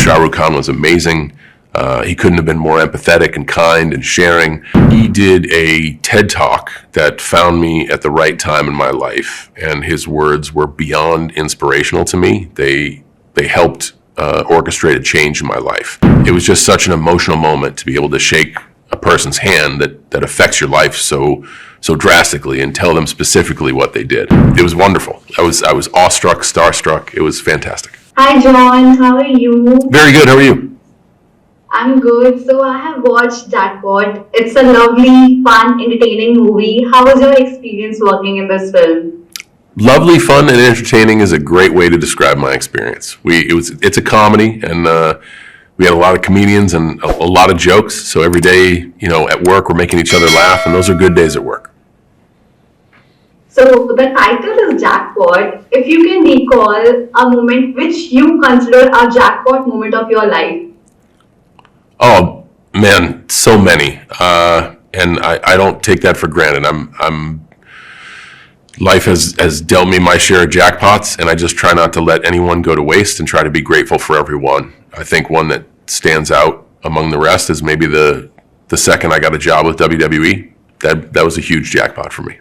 Shah Rukh Khan was amazing. He couldn't have been more empathetic and kind and sharing. He did a TED Talk that found me at the right time in my life, and his words were beyond inspirational to me. They helped orchestrate a change in my life. It was just such an emotional moment to be able to shake a person's hand that affects your life so drastically and tell them specifically what they did. It was wonderful. I was awestruck, starstruck. It was fantastic. Hi John, how are you? Very good. How are you? I'm good. So I have watched Jackpot. It's a lovely, fun, entertaining movie. How was your experience working in this film? Lovely, fun, and entertaining is a great way to describe my experience. It's a comedy, and we had a lot of comedians and a lot of jokes. So every day, at work, we're making each other laugh, and those are good days at work. So the title is Jackpot. If you can recall a moment which you consider a jackpot moment of your life. Oh man, so many, and I don't take that for granted. Life has dealt me my share of jackpots, and I just try not to let anyone go to waste and try to be grateful for everyone. I think one that stands out among the rest is maybe the second I got a job with WWE. That was a huge jackpot for me.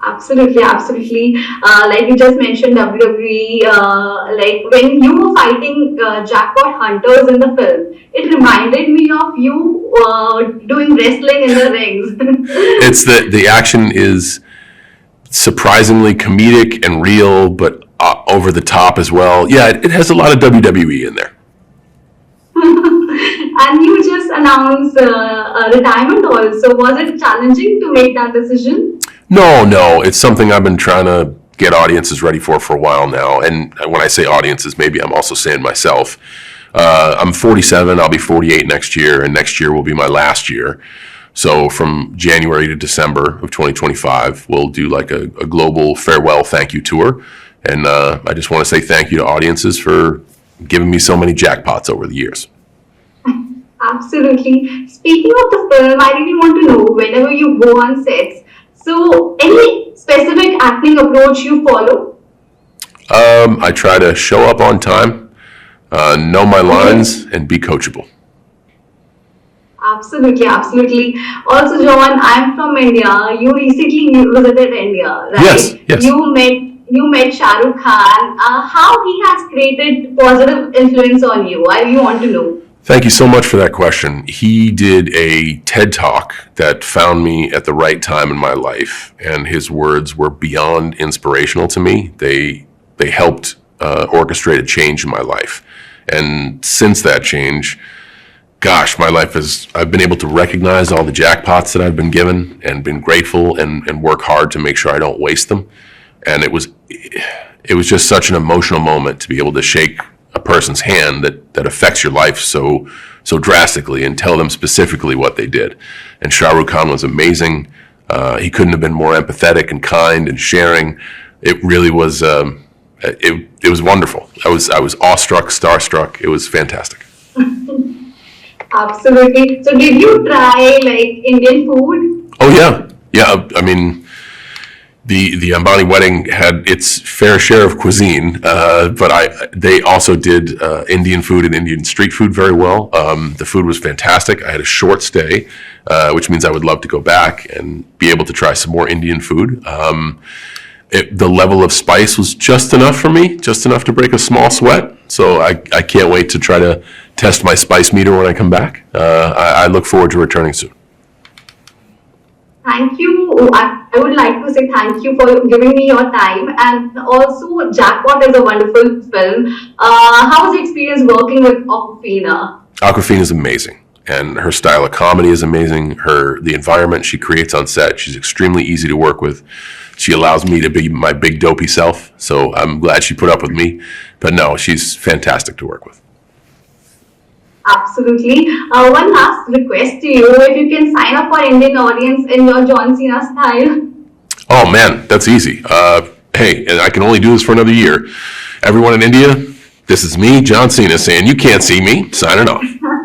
Absolutely, absolutely. Like you just mentioned WWE, like when you were fighting jackpot hunters in the film, it reminded me of you doing wrestling in the rings. It's the action is surprisingly comedic and real, but over the top as well. Yeah, it has a lot of WWE in there. And you just announced a retirement also. Was it challenging to make that decision? No, it's something I've been trying to get audiences ready for a while now. And when I say audiences, maybe I'm also saying myself. I'm 47, I'll be 48 next year, and next year will be my last year. So from January to December of 2025, we'll do like a global farewell thank you tour. And I just want to say thank you to audiences for giving me so many jackpots over the years. Absolutely. Speaking of the film, I really want to know whenever you go on sets, so any specific acting approach you follow? I try to show up on time, know my lines, and be coachable. Absolutely, absolutely. Also, John, I'm from India. You recently visited India, right? Yes. You met Shah Rukh Khan. How he has created positive influence on you? I really want to know. Thank you so much for that question. He did a TED Talk that found me at the right time in my life, and his words were beyond inspirational to me. They helped orchestrate a change in my life. And since that change, gosh, my life I've been able to recognize all the jackpots that I've been given and been grateful and work hard to make sure I don't waste them. And it was just such an emotional moment to be able to shake a person's hand that affects your life so drastically and tell them specifically what they did. And Shah Rukh Khan was amazing. He couldn't have been more empathetic and kind and sharing. It really was. It was wonderful. I was awestruck, starstruck. It was fantastic. Absolutely. So, did you try like Indian food? Oh yeah. I mean, the Ambani wedding had its fair share of cuisine, but they also did Indian food and Indian street food very well. The food was fantastic. I had a short stay, which means I would love to go back and be able to try some more Indian food. The level of spice was just enough for me, just enough to break a small sweat. So I can't wait to try to test my spice meter when I come back. I look forward to returning soon. Thank you. I would like to say thank you for giving me your time. And also, Jackpot is a wonderful film. How was the experience working with Awkwafina? Awkwafina is amazing, and her style of comedy is amazing. The environment she creates on set, she's extremely easy to work with. She allows me to be my big dopey self, so I'm glad she put up with me. But no, she's fantastic to work with. Absolutely. One last request to you, if you can sign up for Indian audience in your John Cena style. Oh man, that's easy. Hey, and I can only do this for another year. Everyone in India, this is me, John Cena, saying you can't see me, signing off.